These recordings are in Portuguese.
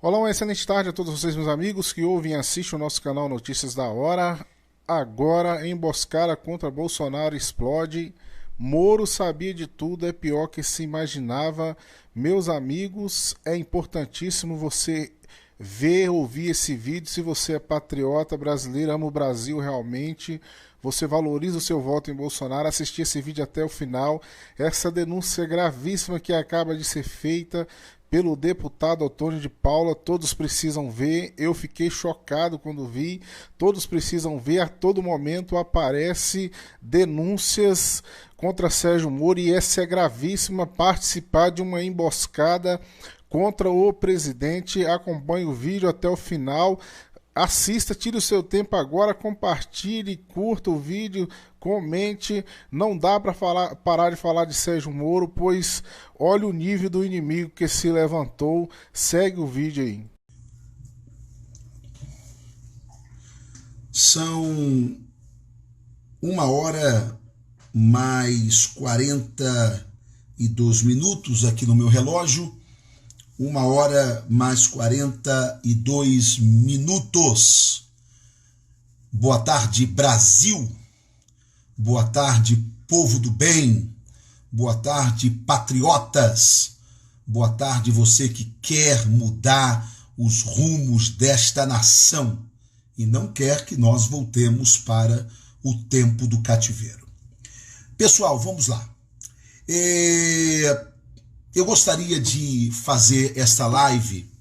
Olá, uma excelente tarde a todos vocês, meus amigos, que ouvem e assistem o nosso canal Notícias da Hora. Agora, emboscada contra Bolsonaro explode. Moro sabia de tudo, é pior que se imaginava. Meus amigos, é importantíssimo você ver, ouvir esse vídeo. Se você é patriota brasileiro, ama o Brasil realmente, você valoriza o seu voto em Bolsonaro, assistir esse vídeo até o final. Essa denúncia gravíssima que acaba de ser feita pelo deputado Antônio de Paula, todos precisam ver. Eu fiquei chocado quando vi. Todos precisam ver. A todo momento aparece denúncias contra Sérgio Moro e essa é gravíssima. Participar de uma emboscada contra o presidente. Acompanhe o vídeo até o final. Assista, tire o seu tempo agora, compartilhe, curta o vídeo, comente. Não dá para parar de falar de Sérgio Moro, pois olha o nível do inimigo que se levantou. Segue o vídeo aí. São 1h mais 42 minutos aqui no meu relógio. 1h mais 42 minutos. Boa tarde, Brasil. Boa tarde, povo do bem. Boa tarde, patriotas. Boa tarde, você que quer mudar os rumos desta nação e não quer que nós voltemos para o tempo do cativeiro. Pessoal, vamos lá. Eu gostaria de fazer esta live,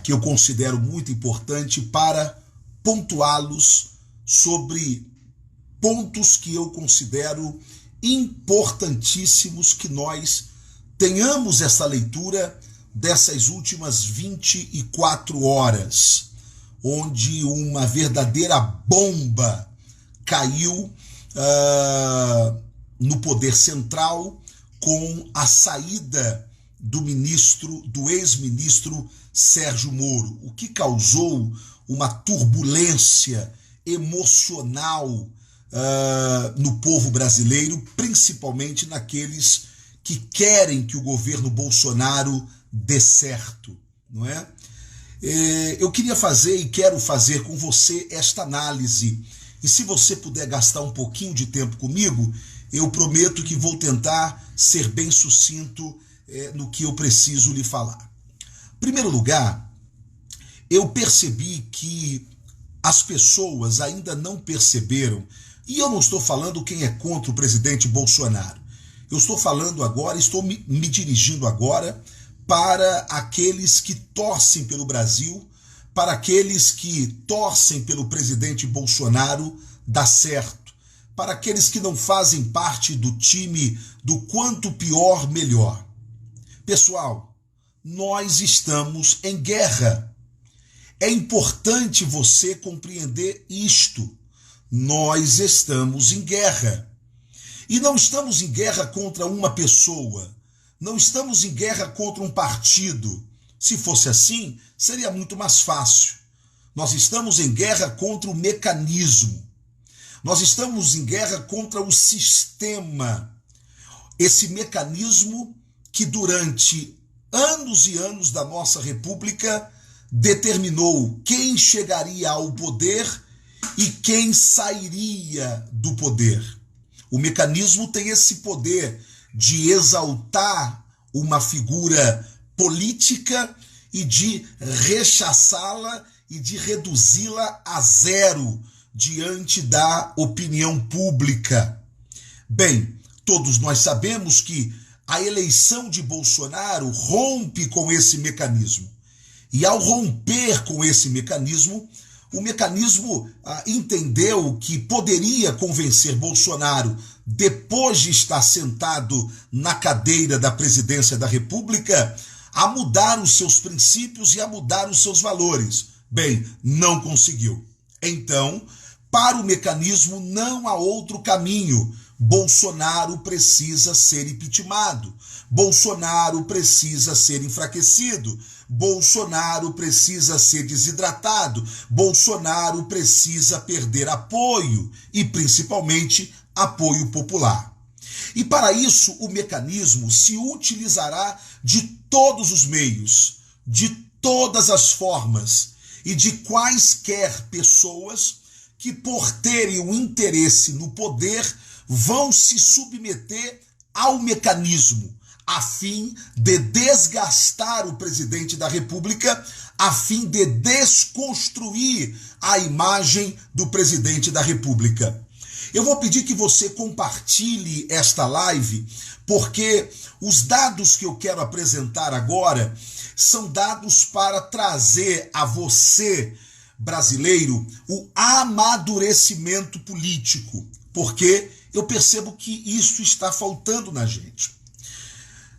que eu considero muito importante, para pontuá-los sobre pontos que eu considero importantíssimos que nós tenhamos essa leitura dessas últimas 24 horas, onde uma verdadeira bomba caiu no poder central, com a saída do ex-ministro Sérgio Moro, o que causou uma turbulência emocional no povo brasileiro, principalmente naqueles que querem que o governo Bolsonaro dê certo, não é? Eu queria fazer e quero fazer com você esta análise, e se você puder gastar um pouquinho de tempo comigo, eu prometo que vou tentar ser bem sucinto no que eu preciso lhe falar. Em primeiro lugar, eu percebi que as pessoas ainda não perceberam, e eu não estou falando quem é contra o presidente Bolsonaro. Eu estou falando agora, estou me dirigindo agora para aqueles que torcem pelo Brasil, para aqueles que torcem pelo presidente Bolsonaro dar certo, para aqueles que não fazem parte do time do quanto pior, melhor. Pessoal, nós estamos em guerra. É importante você compreender isto. Nós estamos em guerra. E não estamos em guerra contra uma pessoa. Não estamos em guerra contra um partido. Se fosse assim, seria muito mais fácil. Nós estamos em guerra contra o mecanismo. Nós estamos em guerra contra o sistema, esse mecanismo que durante anos e anos da nossa república determinou quem chegaria ao poder e quem sairia do poder. O mecanismo tem esse poder de exaltar uma figura política e de rechaçá-la e de reduzi-la a zero diante da opinião pública. Bem, todos nós sabemos que a eleição de Bolsonaro rompe com esse mecanismo. E ao romper com esse mecanismo, o mecanismo entendeu que poderia convencer Bolsonaro, depois de estar sentado na cadeira da presidência da República, a mudar os seus princípios e a mudar os seus valores. Bem, não conseguiu. Então, para o mecanismo não há outro caminho. Bolsonaro precisa ser impeachmentado. Bolsonaro precisa ser enfraquecido. Bolsonaro precisa ser desidratado. Bolsonaro precisa perder apoio e, principalmente, apoio popular. E para isso, o mecanismo se utilizará de todos os meios, de todas as formas e de quaisquer pessoas que, por terem um interesse no poder, vão se submeter ao mecanismo, a fim de desgastar o presidente da República, a fim de desconstruir a imagem do presidente da República. Eu vou pedir que você compartilhe esta live, porque os dados que eu quero apresentar agora são dados para trazer a você, brasileiro, o amadurecimento político, porque eu percebo que isso está faltando na gente.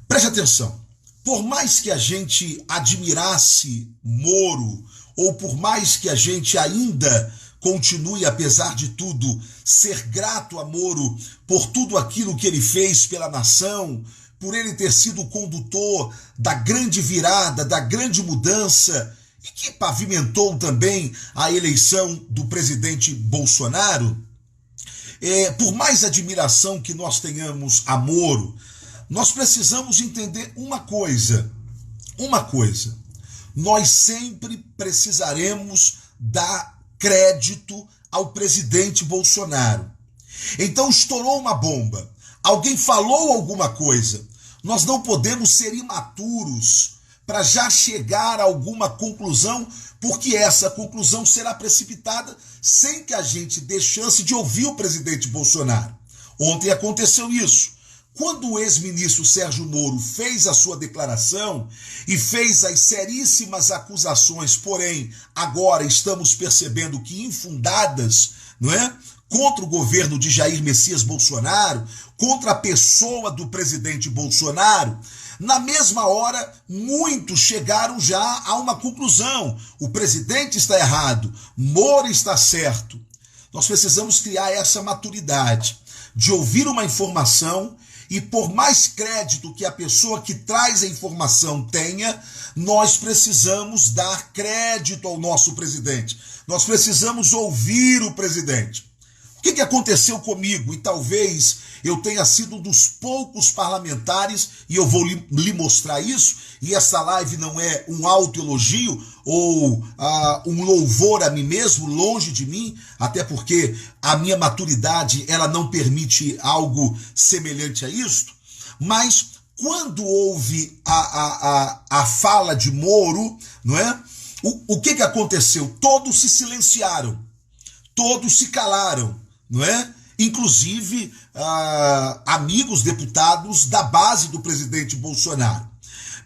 Preste atenção, por mais que a gente admirasse Moro, ou por mais que a gente ainda continue, apesar de tudo, ser grato a Moro por tudo aquilo que ele fez pela nação, por ele ter sido o condutor da grande virada, da grande mudança, e que pavimentou também a eleição do presidente Bolsonaro, por mais admiração que nós tenhamos a Moro, nós precisamos entender uma coisa, nós sempre precisaremos dar crédito ao presidente Bolsonaro. Então estourou uma bomba, alguém falou alguma coisa, nós não podemos ser imaturos para já chegar a alguma conclusão, porque essa conclusão será precipitada sem que a gente dê chance de ouvir o presidente Bolsonaro. Ontem aconteceu isso. Quando o ex-ministro Sérgio Moro fez a sua declaração e fez as seríssimas acusações, porém agora estamos percebendo que infundadas, não é? Contra o governo de Jair Messias Bolsonaro, contra a pessoa do presidente Bolsonaro, na mesma hora, muitos chegaram já a uma conclusão. O presidente está errado, Moro está certo. Nós precisamos criar essa maturidade de ouvir uma informação e, por mais crédito que a pessoa que traz a informação tenha, nós precisamos dar crédito ao nosso presidente. Nós precisamos ouvir o presidente. O que aconteceu comigo? E talvez eu tenha sido um dos poucos parlamentares, e eu vou lhe mostrar isso, e essa live não é um autoelogio ou um louvor a mim mesmo, longe de mim, até porque a minha maturidade ela não permite algo semelhante a isto, mas quando houve a fala de Moro, não é? O que aconteceu? Todos se silenciaram, todos se calaram, não é? Inclusive amigos deputados da base do presidente Bolsonaro.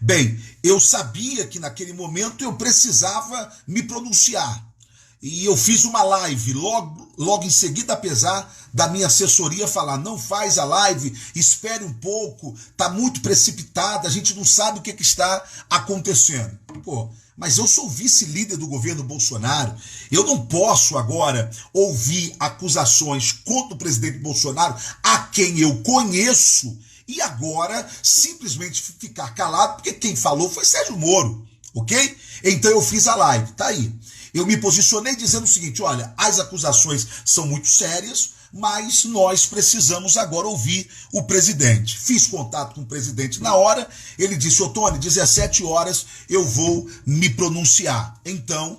Bem, eu sabia que naquele momento eu precisava me pronunciar. E eu fiz uma live logo em seguida, apesar da minha assessoria falar, não faz a live, espere um pouco, está muito precipitada, a gente não sabe o que está acontecendo. Pô, mas eu sou vice-líder do governo Bolsonaro, eu não posso agora ouvir acusações contra o presidente Bolsonaro, a quem eu conheço, e agora simplesmente ficar calado, porque quem falou foi Sérgio Moro, ok? Então eu fiz a live, tá aí. Eu me posicionei dizendo o seguinte, olha, as acusações são muito sérias, mas nós precisamos agora ouvir o presidente. Fiz contato com o presidente na hora, ele disse, ô Tony, 17 horas eu vou me pronunciar. Então,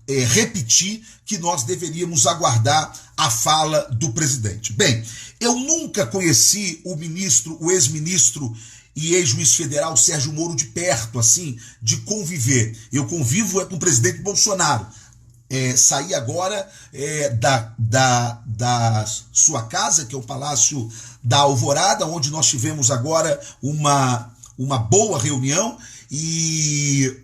repetir que nós deveríamos aguardar a fala do presidente. Bem, eu nunca conheci o ex-ministro e ex-juiz federal Sérgio Moro de perto, assim, de conviver. Eu convivo com o presidente Bolsonaro. Saí agora da sua casa, que é o Palácio da Alvorada, onde nós tivemos agora uma boa reunião, e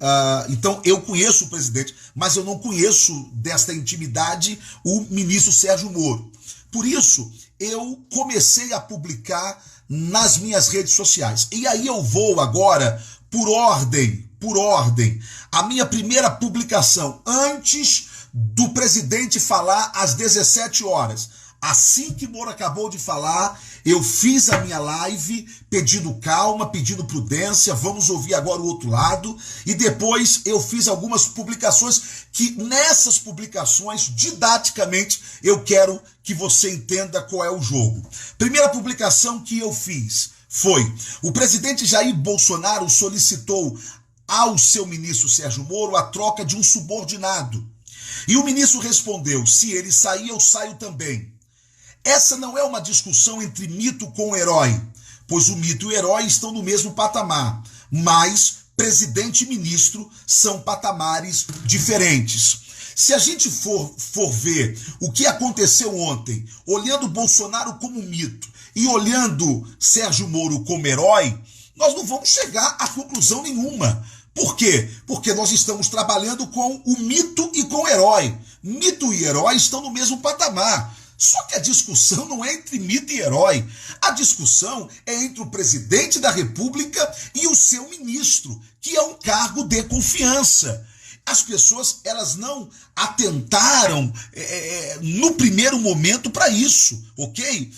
então eu conheço o presidente, mas eu não conheço desta intimidade o ministro Sérgio Moro. Por isso, eu comecei a publicar nas minhas redes sociais. E aí eu vou agora, por ordem, a minha primeira publicação, antes do presidente falar às 17 horas. Assim que Moro acabou de falar, eu fiz a minha live pedindo calma, pedindo prudência, vamos ouvir agora o outro lado, e depois eu fiz algumas publicações que nessas publicações, didaticamente, eu quero que você entenda qual é o jogo. Primeira publicação que eu fiz Foi. O presidente Jair Bolsonaro solicitou ao seu ministro Sérgio Moro a troca de um subordinado. E o ministro respondeu: se ele sair, eu saio também. Essa não é uma discussão entre mito com herói, pois o mito e o herói estão no mesmo patamar, mas presidente e ministro são patamares diferentes. Se a gente for ver o que aconteceu ontem, olhando Bolsonaro como mito e olhando Sérgio Moro como herói, nós não vamos chegar a conclusão nenhuma. Por quê? Porque nós estamos trabalhando com o mito e com o herói. Mito e herói estão no mesmo patamar. Só que a discussão não é entre mito e herói. A discussão é entre o presidente da República e o seu ministro, que é um cargo de confiança. As pessoas, elas não atentaram no primeiro momento para isso, ok?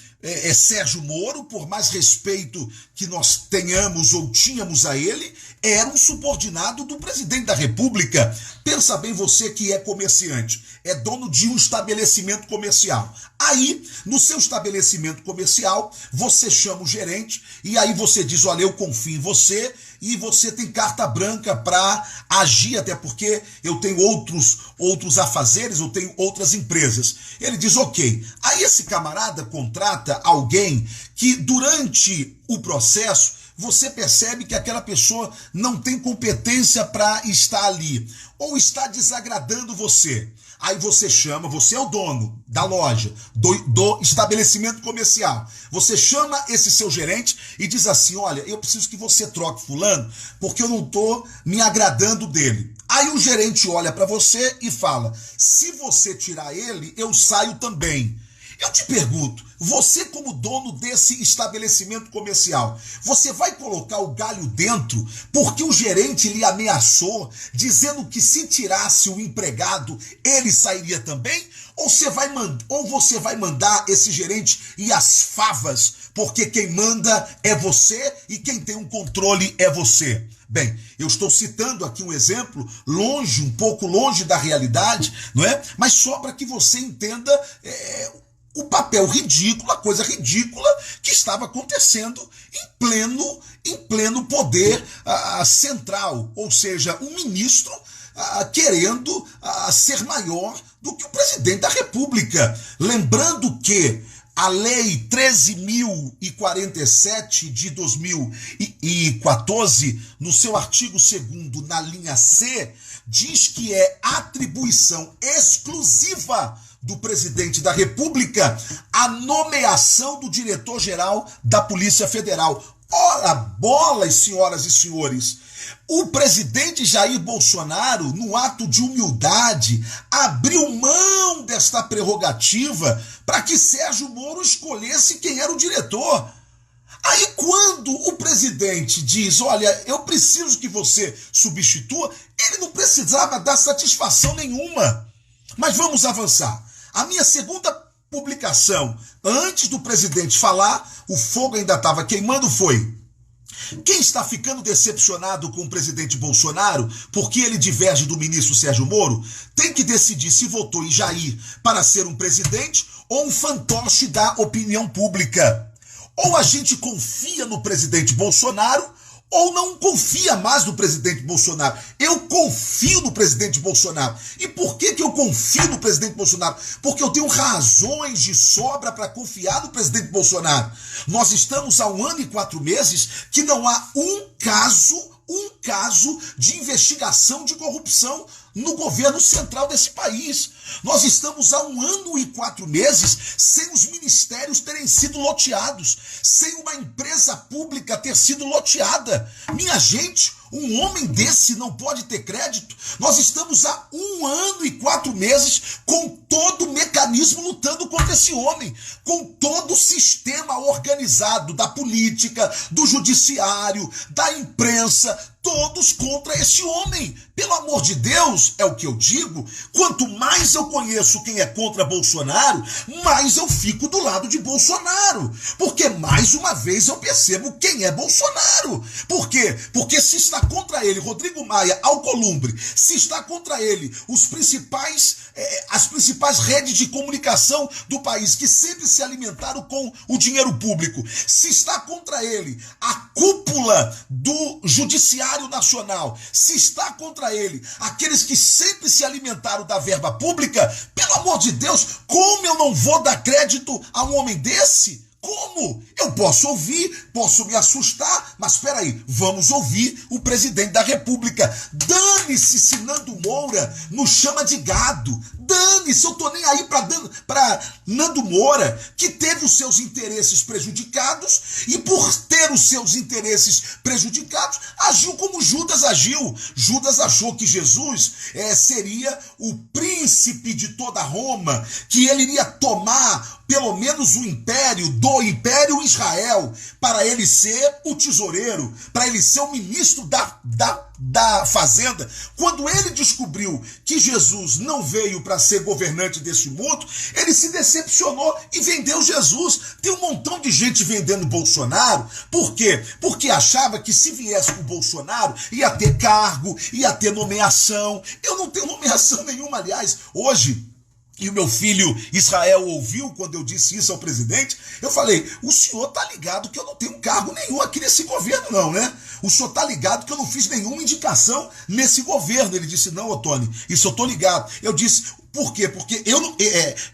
Sérgio Moro, por mais respeito que nós tenhamos ou tínhamos a ele, era um subordinado do presidente da República. Pensa bem você que é comerciante, é dono de um estabelecimento comercial. Aí, no seu estabelecimento comercial, você chama o gerente e aí você diz: olha, eu confio em você e você tem carta branca para agir, até porque eu tenho outros afazeres, eu tenho outras empresas. Ele diz: ok. Aí esse camarada contrata alguém que durante o processo você percebe que aquela pessoa não tem competência para estar ali, ou está desagradando você. Aí você chama, você é o dono da loja, do estabelecimento comercial. Você chama esse seu gerente e diz assim: olha, eu preciso que você troque fulano, porque eu não estou me agradando dele. Aí o gerente olha para você e fala: se você tirar ele, eu saio também. Eu te pergunto, você como dono desse estabelecimento comercial, você vai colocar o galho dentro porque o gerente lhe ameaçou, dizendo que se tirasse o empregado, ele sairia também? Ou você vai mandar esse gerente ir às favas, porque quem manda é você e quem tem um controle é você? Bem, eu estou citando aqui um exemplo um pouco longe da realidade, não é? Mas só para que você entenda o papel ridículo, a coisa ridícula que estava acontecendo em pleno poder central, ou seja, um ministro querendo ser maior do que o presidente da República. Lembrando que a Lei 13.047 de 2014, no seu artigo 2º, na linha C, diz que é atribuição exclusiva do presidente da República a nomeação do diretor-geral da Polícia Federal. Ora bolas, senhoras e senhores! O presidente Jair Bolsonaro, no ato de humildade, abriu mão desta prerrogativa para que Sérgio Moro escolhesse quem era o diretor. Aí quando o presidente diz: olha, eu preciso que você substitua, ele não precisava dar satisfação nenhuma. Mas vamos avançar. A minha segunda publicação, antes do presidente falar, o fogo ainda estava queimando, foi: quem está ficando decepcionado com o presidente Bolsonaro porque ele diverge do ministro Sérgio Moro tem que decidir se votou em Jair para ser um presidente ou um fantoche da opinião pública. Ou a gente confia no presidente Bolsonaro ou não confia mais no presidente Bolsonaro. Eu confio no presidente Bolsonaro. E por que eu confio no presidente Bolsonaro? Porque eu tenho razões de sobra para confiar no presidente Bolsonaro. Nós estamos há 1 ano e 4 meses que não há um caso de investigação de corrupção no governo central desse país. Nós estamos há 1 ano e 4 meses sem os ministérios terem sido loteados, sem uma empresa pública ter sido loteada. Minha gente, um homem desse não pode ter crédito. Nós estamos há 1 ano e 4 meses com todo o mecanismo lutando contra esse homem, com todo o sistema organizado da política, do judiciário, da imprensa, todos contra esse homem. Pelo amor de Deus, é o que eu digo, quanto mais eu conheço quem é contra Bolsonaro, mais eu fico do lado de Bolsonaro, porque mais uma vez eu percebo quem é Bolsonaro. Por quê? Porque se está contra ele Rodrigo Maia, Alcolumbre, se está contra ele as principais redes de comunicação do país, que sempre se alimentaram com o dinheiro público, se está contra ele a cúpula do Judiciário Nacional, se está contra ele aqueles que sempre se alimentaram da verba pública, pelo amor de Deus, como eu não vou dar crédito a um homem desse? Como? Eu posso ouvir, posso me assustar, mas espera aí, vamos ouvir o presidente da República. Dane-se se Nando Moura nos chama de gado. Dane-se, eu tô nem aí para Nando Moura, que teve os seus interesses prejudicados e por ter os seus interesses prejudicados, agiu como Judas agiu. Judas achou que Jesus seria o príncipe de toda Roma, que ele iria tomar pelo menos o império do Império Israel, para ele ser o tesoureiro, para ele ser o ministro da fazenda. Quando ele descobriu que Jesus não veio para ser governante desse mundo, ele se decepcionou e vendeu Jesus. Tem um montão de gente vendendo Bolsonaro. Por quê? Porque achava que se viesse com o Bolsonaro ia ter cargo, ia ter nomeação. Eu não tenho nomeação nenhuma, aliás. Hoje, e o meu filho Israel ouviu quando eu disse isso ao presidente, eu falei, o senhor tá ligado que eu não tenho cargo nenhum aqui nesse governo não, né? O senhor tá ligado que eu não fiz nenhuma indicação nesse governo. Ele disse, não, Otoni, isso eu tô ligado. Eu disse, por quê? Porque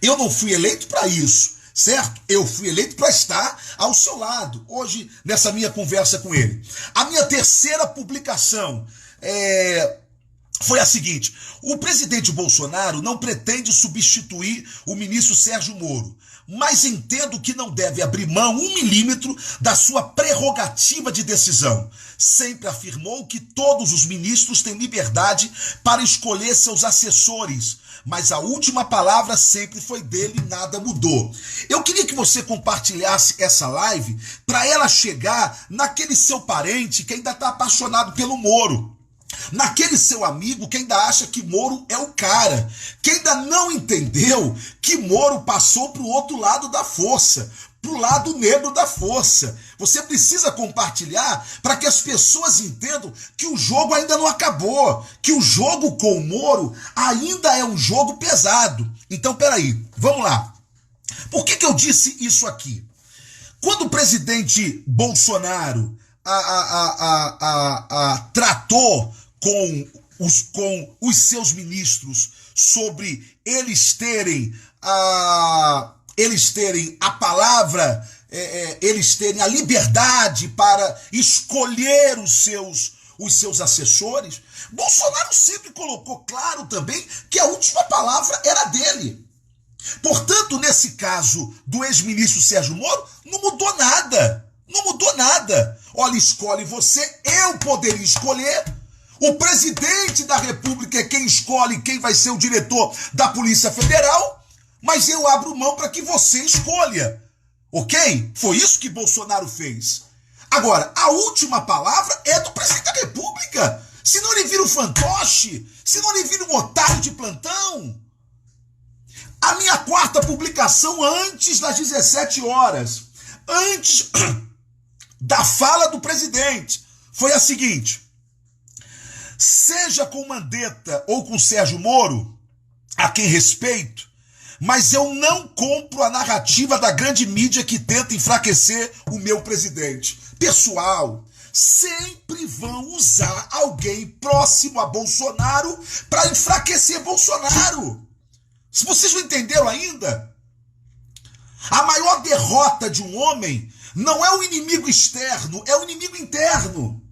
eu não fui eleito para isso, certo? Eu fui eleito para estar ao seu lado, hoje, nessa minha conversa com ele. A minha terceira publicação foi a seguinte: o presidente Bolsonaro não pretende substituir o ministro Sérgio Moro, mas entendo que não deve abrir mão 1 milímetro da sua prerrogativa de decisão. Sempre afirmou que todos os ministros têm liberdade para escolher seus assessores, mas a última palavra sempre foi dele e nada mudou. Eu queria que você compartilhasse essa live para ela chegar naquele seu parente que ainda está apaixonado pelo Moro, naquele seu amigo que ainda acha que Moro é o cara, que ainda não entendeu que Moro passou para o outro lado da força, para o lado negro da força. Você precisa compartilhar para que as pessoas entendam que o jogo ainda não acabou, que o jogo com o Moro ainda é um jogo pesado. Então, peraí, vamos lá. Por que eu disse isso aqui? Quando o presidente Bolsonaro tratou com os seus ministros sobre eles terem a palavra, eles terem a liberdade para escolher os seus assessores, Bolsonaro sempre colocou claro também que a última palavra era dele. Portanto, nesse caso do ex-ministro Sérgio Moro, não mudou nada. Não mudou nada. Olha, escolhe você, eu poderia escolher. O presidente da República é quem escolhe quem vai ser o diretor da Polícia Federal, mas eu abro mão para que você escolha. Ok? Foi isso que Bolsonaro fez. Agora, a última palavra é do presidente da República. Senão ele vira um fantoche, senão ele vira um otário de plantão. A minha quarta publicação antes das 17 horas, antes da fala do presidente, foi a seguinte: seja com Mandetta ou com Sérgio Moro, a quem respeito, mas eu não compro a narrativa da grande mídia que tenta enfraquecer o meu presidente. Pessoal, sempre vão usar alguém próximo a Bolsonaro para enfraquecer Bolsonaro. Se vocês não entenderam ainda, a maior derrota de um homem não é o inimigo externo, é o inimigo interno.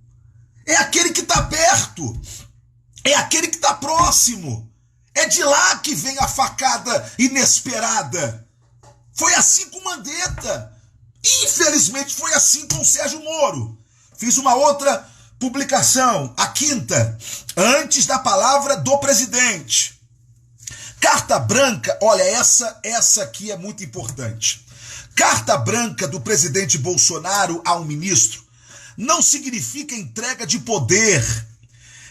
É aquele que está perto, é aquele que está próximo. É de lá que vem a facada inesperada. Foi assim com Mandetta. Infelizmente foi assim com o Sérgio Moro. Fiz uma outra publicação, a quinta, antes da palavra do presidente. Carta branca, olha, essa aqui é muito importante. Carta branca do presidente Bolsonaro a um ministro. não significa entrega de poder.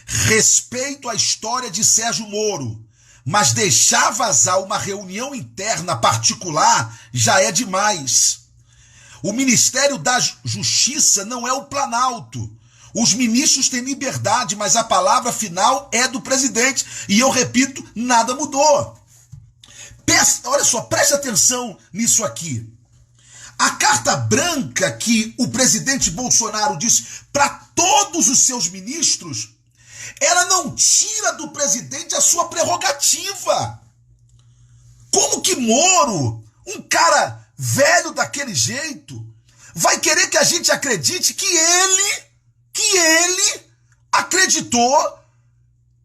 Respeito à história de Sérgio Moro, mas deixar vazar uma reunião interna particular já é demais. O Ministério da Justiça não é o Planalto. Os ministros têm liberdade, mas a palavra final é do presidente. E eu repito, nada mudou. Olha só, preste atenção nisso aqui. A carta branca que o presidente Bolsonaro disse para todos os seus ministros, ela não tira do presidente a sua prerrogativa. Como que Moro, um cara velho daquele jeito, vai querer que a gente acredite que ele acreditou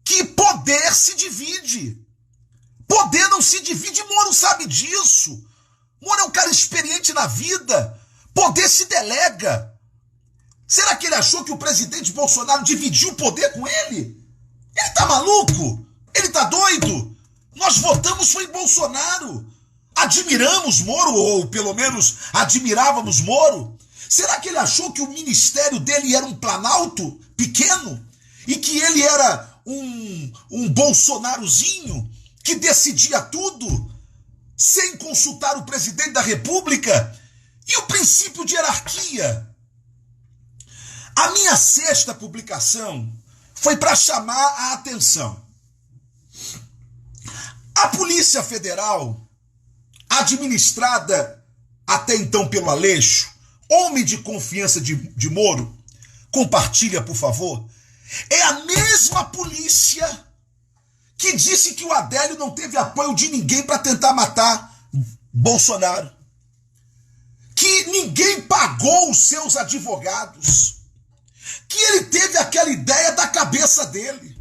que poder se divide? Poder não se divide, Moro sabe disso. Moro é um cara experiente na vida. Poder se delega. Será que ele achou que o presidente Bolsonaro dividiu o poder com ele? Ele tá maluco? Ele tá doido? Nós votamos foi em Bolsonaro. Admiramos Moro, ou pelo menos admirávamos Moro. Será que ele achou que o ministério dele era um planalto pequeno? E que ele era um Bolsonarozinho que decidia tudo sem consultar o presidente da República? E o princípio de hierarquia? A minha sexta publicação foi para chamar a atenção. A Polícia Federal, administrada até então pelo Aleixo, homem de confiança de Moro, compartilha, por favor, é a mesma polícia que disse que o Adélio não teve apoio de ninguém para tentar matar Bolsonaro, que ninguém pagou os seus advogados, que ele teve aquela ideia da cabeça dele.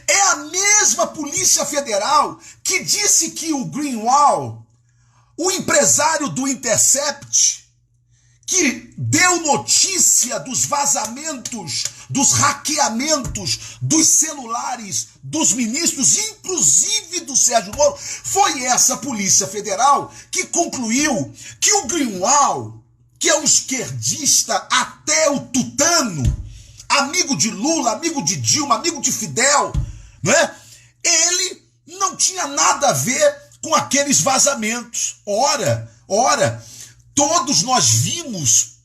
É a mesma Polícia Federal que disse que o Greenwald, o empresário do Intercept, que deu notícia dos vazamentos, dos hackeamentos dos celulares dos ministros, inclusive do Sérgio Moro, foi essa Polícia Federal que concluiu que o Greenwald, que é um esquerdista até o tutano, amigo de Lula, amigo de Dilma, amigo de Fidel, não é? Ele não tinha nada a ver com aqueles vazamentos. Ora, todos nós vimos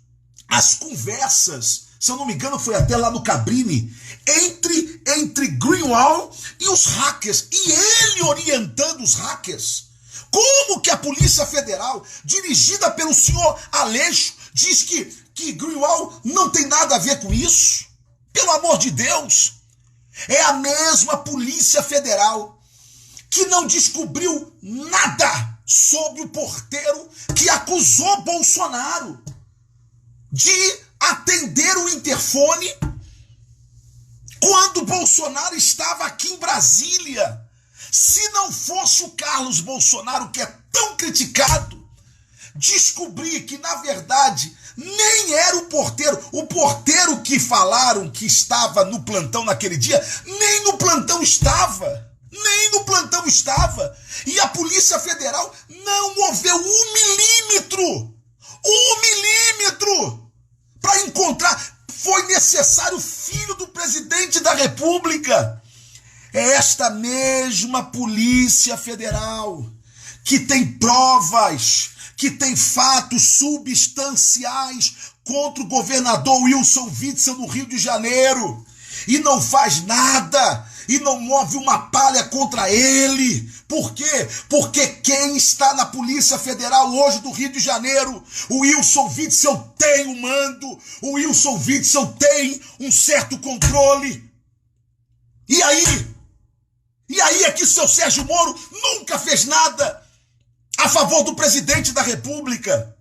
as conversas, se eu não me engano foi até lá no Cabrini, entre Greenwald e os hackers, e ele orientando os hackers. Como que a Polícia Federal, dirigida pelo senhor Aleixo, diz que Greenwald não tem nada a ver com isso? Pelo amor de Deus! É a mesma Polícia Federal que não descobriu nada sobre o porteiro que acusou Bolsonaro de atender o interfone quando Bolsonaro estava aqui em Brasília. Se não fosse o Carlos Bolsonaro, que é tão criticado, descobrir que, na verdade, nem era o porteiro que falaram que estava no plantão naquele dia, nem no plantão estava. E a Polícia Federal não moveu um milímetro para encontrar. Foi necessário o filho do presidente da República. É esta mesma Polícia Federal que tem provas, que tem fatos substanciais contra o governador Wilson Witzel no Rio de Janeiro e não faz nada e não move uma palha contra ele. Por quê? Porque quem está na Polícia Federal hoje do Rio de Janeiro, o Wilson Witzel tem o mando, o Wilson Witzel tem um certo controle. E aí é que o seu Sérgio Moro nunca fez nada a favor do presidente da República.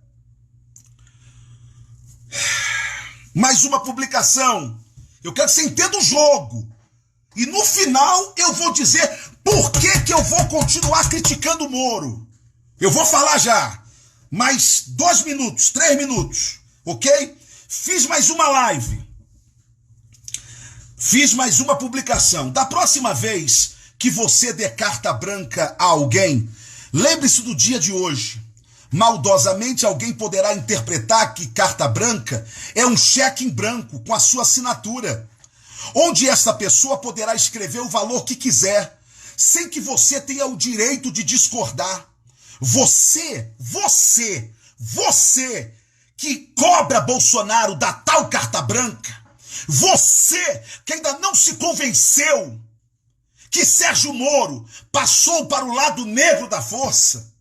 Mais uma publicação. Eu quero que você entenda o jogo. E no final eu vou dizer por que eu vou continuar criticando o Moro. Eu vou falar já. Mais 2 minutos, 3 minutos. Ok? Fiz mais uma live. Fiz mais uma publicação. Da próxima vez que você der carta branca a alguém, lembre-se do dia de hoje. Maldosamente, alguém poderá interpretar que carta branca é um cheque em branco com a sua assinatura, onde esta pessoa poderá escrever o valor que quiser, sem que você tenha o direito de discordar. Você que cobra Bolsonaro da tal carta branca, você que ainda não se convenceu que Sérgio Moro passou para o lado negro da força,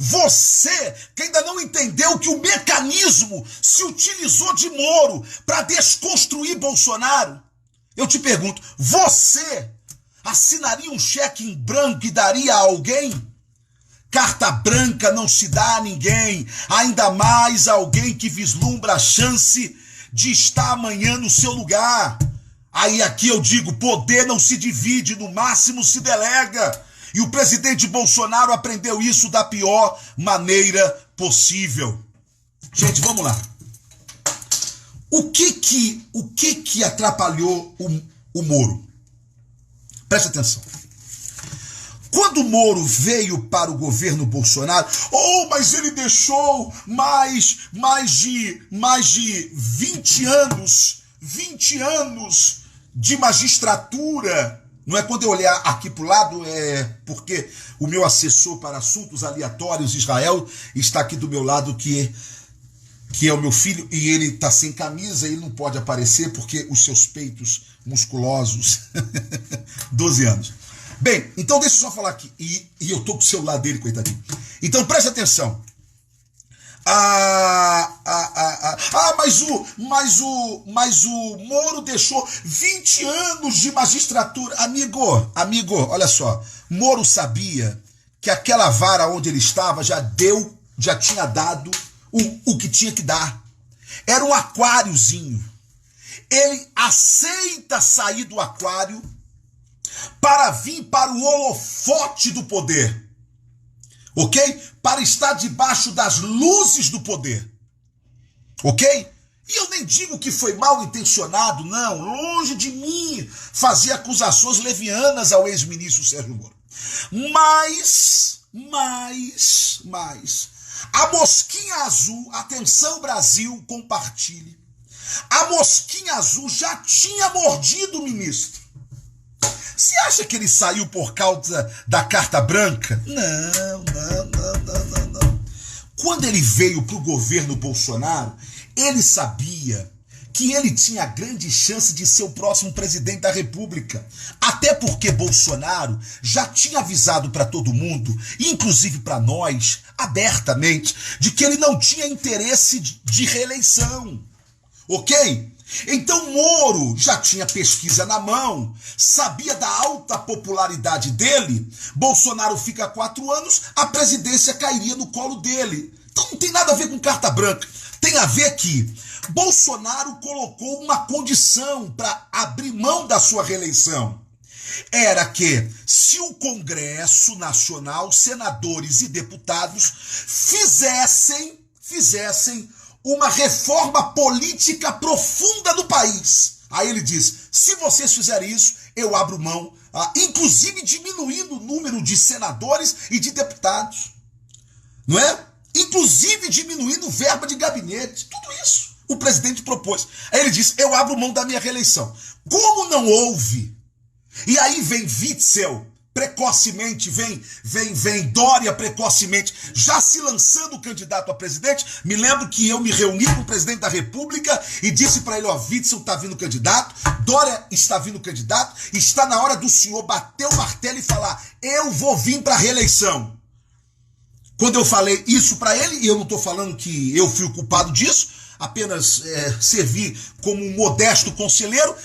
você que ainda não entendeu que o mecanismo se utilizou de Moro para desconstruir Bolsonaro, eu te pergunto, você assinaria um cheque em branco e daria a alguém? Carta branca não se dá a ninguém, ainda mais a alguém que vislumbra a chance de estar amanhã no seu lugar. Aí aqui eu digo, poder não se divide, no máximo se delega. E o presidente Bolsonaro aprendeu isso da pior maneira possível. Gente, vamos lá. O que atrapalhou o Moro? Presta atenção. Quando o Moro veio para o governo Bolsonaro, mas ele deixou mais de 20 anos de magistratura. Não é quando eu olhar aqui para o lado, é porque o meu assessor para assuntos aleatórios, Israel, está aqui do meu lado, que é o meu filho, e ele está sem camisa, ele não pode aparecer porque os seus peitos musculosos, 12 anos. Bem, então deixa eu só falar aqui, e eu tô com o celular dele, coitadinho. Então presta atenção. Mas o Moro deixou 20 anos de magistratura. Amigo, olha só. Moro sabia que aquela vara onde ele estava já tinha dado o que tinha que dar. Era um aquáriozinho. Ele aceita sair do aquário para vir para o holofote do poder. Ok? Para estar debaixo das luzes do poder. Ok? E eu nem digo que foi mal intencionado, não. Longe de mim fazer acusações levianas ao ex-ministro Sérgio Moro. Mas, a mosquinha azul, atenção Brasil, compartilhe. A mosquinha azul já tinha mordido o ministro. Você acha que ele saiu por causa da carta branca? Não. Quando ele veio para o governo Bolsonaro, ele sabia que ele tinha grande chance de ser o próximo presidente da República. Até porque Bolsonaro já tinha avisado para todo mundo, inclusive para nós, abertamente, de que ele não tinha interesse de reeleição. Ok? Então Moro já tinha pesquisa na mão, sabia da alta popularidade dele. Bolsonaro fica 4 anos, a presidência cairia no colo dele. Então não tem nada a ver com carta branca. Tem a ver que Bolsonaro colocou uma condição para abrir mão da sua reeleição. Era que, se o Congresso Nacional, senadores e deputados fizessem uma reforma política profunda no país. Aí ele diz, se vocês fizerem isso, eu abro mão, inclusive diminuindo o número de senadores e de deputados. Não é? Inclusive diminuindo verba de gabinete. Tudo isso o presidente propôs. Aí ele diz, eu abro mão da minha reeleição. Como não houve? E aí vem Witzel precocemente, vem Dória precocemente, já se lançando candidato a presidente. Me lembro que eu me reuni com o presidente da República e disse para ele, Witzel está vindo candidato, Dória está vindo candidato, está na hora do senhor bater o martelo e falar, eu vou vir para a reeleição. Quando eu falei isso para ele, e eu não estou falando que eu fui o culpado disso, apenas servi como um modesto conselheiro,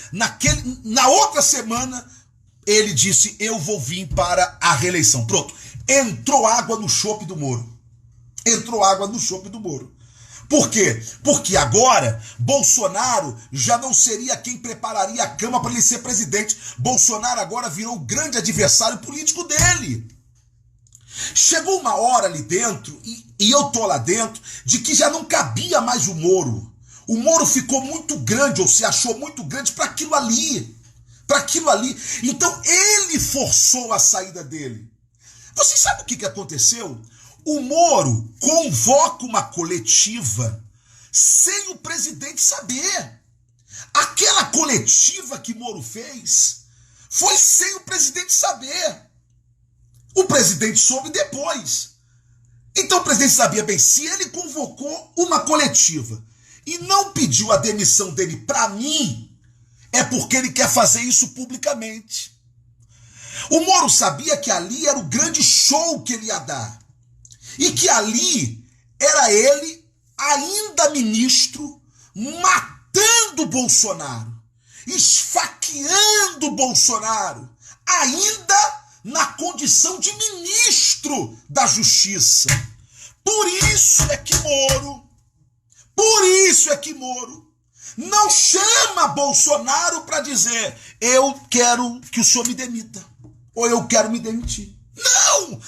na outra semana ele disse, eu vou vir para a reeleição. Pronto. Entrou água no chope do Moro. Por quê? Porque agora Bolsonaro já não seria quem prepararia a cama para ele ser presidente. Bolsonaro agora virou o grande adversário político dele. Chegou uma hora ali dentro, e eu tô lá dentro, de que já não cabia mais o Moro. O Moro ficou muito grande, ou se achou muito grande para aquilo ali. Então ele forçou a saída dele. Vocês sabem o que aconteceu? O Moro convoca uma coletiva sem o presidente saber. Aquela coletiva que Moro fez foi sem o presidente saber. O presidente soube depois. Então o presidente sabia bem, se ele convocou uma coletiva e não pediu a demissão dele para mim, é porque ele quer fazer isso publicamente. O Moro sabia que ali era o grande show que ele ia dar. E que ali era ele, ainda ministro, matando Bolsonaro, esfaqueando Bolsonaro, ainda na condição de ministro da Justiça. Por isso é que Moro não chama Bolsonaro para dizer: eu quero que o senhor me demita, ou eu quero me demitir.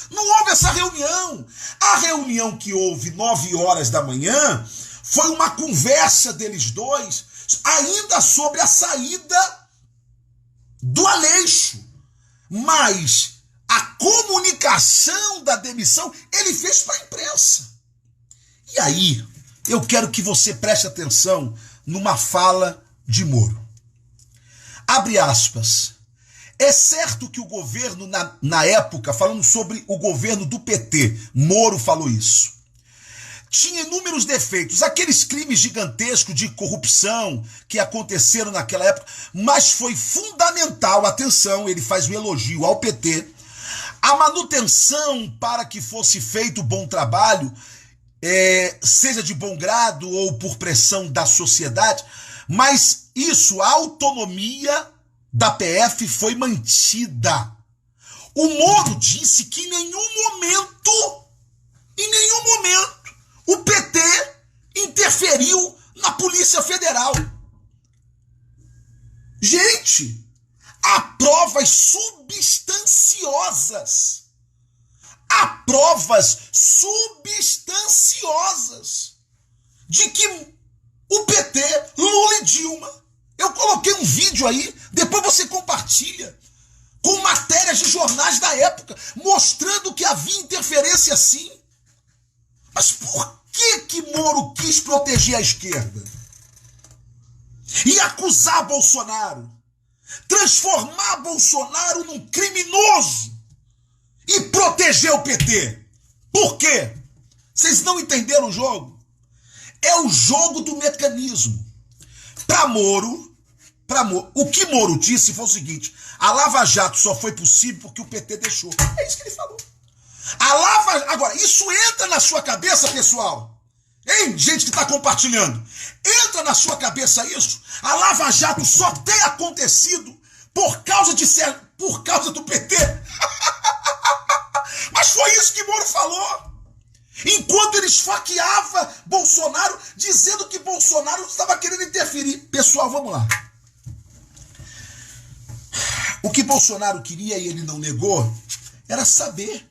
Não houve essa reunião. A reunião que houve 9 horas da manhã foi uma conversa deles dois, ainda sobre a saída do Aleixo. Mas a comunicação da demissão ele fez para a imprensa. E aí, eu quero que você preste atenção numa fala de Moro. Abre aspas. É certo que o governo, na época, falando sobre o governo do PT, Moro falou isso, tinha inúmeros defeitos, aqueles crimes gigantescos de corrupção que aconteceram naquela época, mas foi fundamental, atenção, ele faz um elogio ao PT, a manutenção para que fosse feito bom trabalho, seja de bom grado ou por pressão da sociedade, mas isso, a autonomia da PF foi mantida. O Moro disse que em nenhum momento, o PT interferiu na Polícia Federal. Gente, há provas substanciosas de que o PT, Lula e Dilma, eu coloquei um vídeo aí, depois você compartilha, com matérias de jornais da época, mostrando que havia interferência sim. Mas por que Moro quis proteger a esquerda? E acusar Bolsonaro, transformar Bolsonaro num criminoso e proteger o PT. Por quê? Vocês não entenderam o jogo? É o jogo do mecanismo. Para Moro, o que Moro disse foi o seguinte: a Lava Jato só foi possível porque o PT deixou. É isso que ele falou. Agora, isso entra na sua cabeça, pessoal? Hein, gente que está compartilhando? Entra na sua cabeça isso? A Lava Jato só tem acontecido por causa do PT? Mas foi isso que Moro falou. Enquanto ele esfaqueava Bolsonaro, dizendo que Bolsonaro estava querendo interferir. Pessoal, vamos lá. O que Bolsonaro queria, e ele não negou, era saber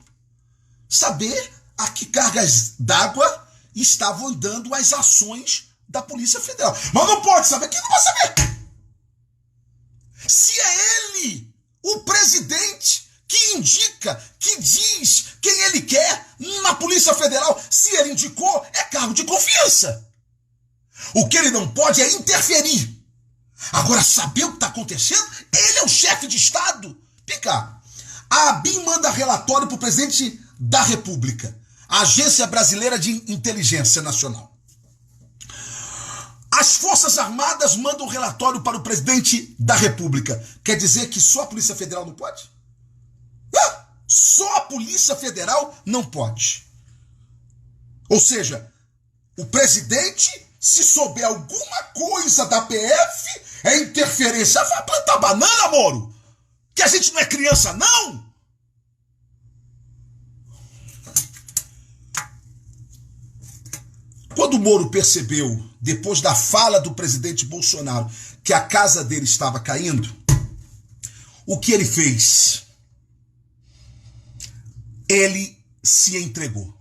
a que cargas d'água estavam andando as ações da Polícia Federal. Mas não pode saber. Quem não vai saber? Se é ele, o presidente, que indica, que diz quem ele quer na Polícia Federal, se ele indicou, é cargo de confiança. O que ele não pode é interferir. Agora, saber o que está acontecendo, ele é o chefe de Estado. Pica. A ABIN manda relatório para o presidente da República, a Agência Brasileira de Inteligência Nacional. As Forças Armadas mandam relatório para o presidente da República. Quer dizer que só a Polícia Federal não pode? Só a Polícia Federal não pode. Ou seja, o presidente, se souber alguma coisa da PF, é interferência. Vai plantar banana, Moro? Que a gente não é criança, não? Quando o Moro percebeu, depois da fala do presidente Bolsonaro, que a casa dele estava caindo, o que ele fez? Ele se entregou.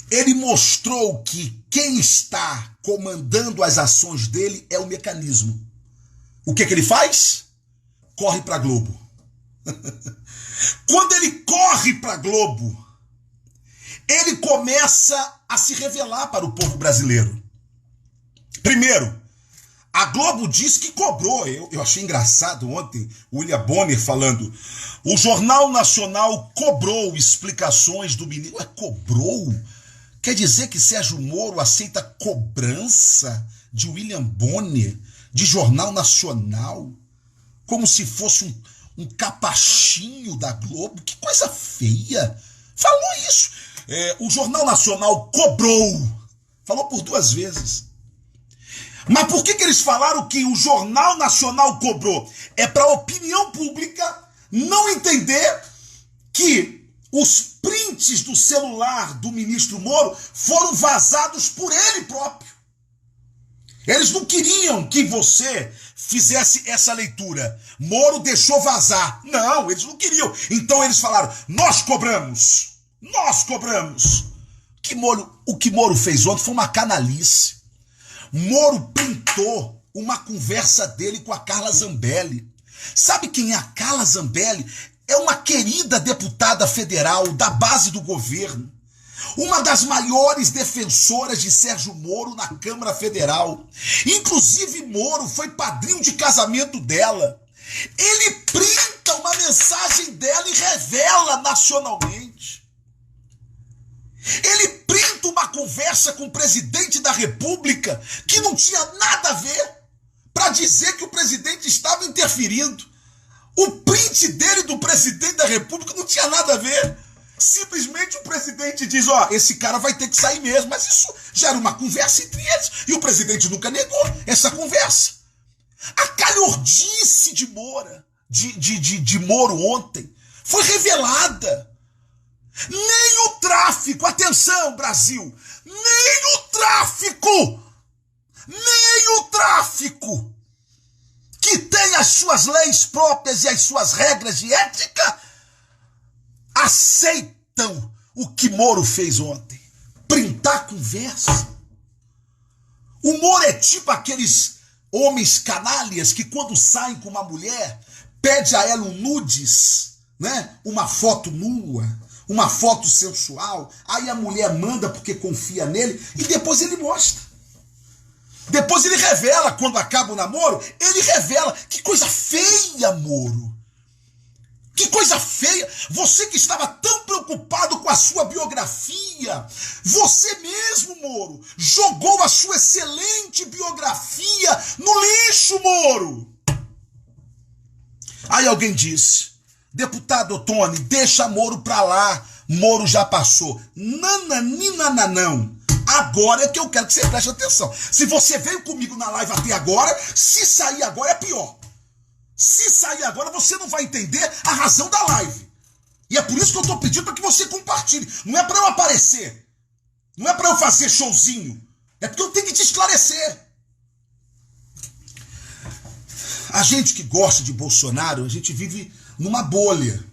Ele mostrou que quem está comandando as ações dele é o mecanismo. O que ele faz? Corre para a Globo. Quando ele corre para a Globo, ele começa a se revelar para o povo brasileiro. Primeiro, a Globo diz que cobrou. Eu achei engraçado ontem o William Bonner falando. O Jornal Nacional cobrou explicações do ministro. Ué, cobrou? Quer dizer que Sérgio Moro aceita cobrança de William Bonner, de Jornal Nacional, como se fosse um capachinho da Globo? Que coisa feia. Falou isso. O Jornal Nacional cobrou. Falou por 2 vezes. Mas por que eles falaram que o Jornal Nacional cobrou? É para a opinião pública não entender que os prints do celular do ministro Moro foram vazados por ele próprio. Eles não queriam que você fizesse essa leitura. Moro deixou vazar. Não, eles não queriam. Então eles falaram, nós cobramos. Nós cobramos. O que Moro fez ontem foi uma canalice. Moro printou uma conversa dele com a Carla Zambelli. Sabe quem é a Carla Zambelli? É uma querida deputada federal da base do governo. Uma das maiores defensoras de Sérgio Moro na Câmara Federal. Inclusive, Moro foi padrinho de casamento dela. Ele printa uma mensagem dela e revela nacionalmente. Ele printa uma conversa com o presidente da República que não tinha nada a ver, para dizer que o presidente estava interferindo. O print dele do presidente da República não tinha nada a ver. Simplesmente o presidente diz, esse cara vai ter que sair mesmo. Mas isso já era uma conversa entre eles. E o presidente nunca negou essa conversa. A calhordice de Moro ontem foi revelada. Nem o tráfico, atenção Brasil, nem o tráfico, que tem as suas leis próprias e as suas regras de ética, aceitam o que Moro fez ontem. Printar conversa. O Moro é tipo aqueles homens canalhas que quando saem com uma mulher, pede a ela um nudes, né? Uma foto nua, uma foto sensual, aí a mulher manda porque confia nele e depois ele mostra. Depois ele revela, quando acaba o namoro, ele revela. Que coisa feia, Moro. Que coisa feia. Você que estava tão preocupado com a sua biografia, você mesmo, Moro, jogou a sua excelente biografia no lixo, Moro. Aí alguém disse, deputado Ottoni, deixa Moro pra lá, Moro já passou. Nananina, agora é que eu quero que você preste atenção. Se você veio comigo na live até agora, se sair agora é pior. Se sair agora, você não vai entender a razão da live. E é por isso que eu estou pedindo para que você compartilhe. Não é para eu aparecer. Não é para eu fazer showzinho. É porque eu tenho que te esclarecer. A gente que gosta de Bolsonaro, a gente vive numa bolha.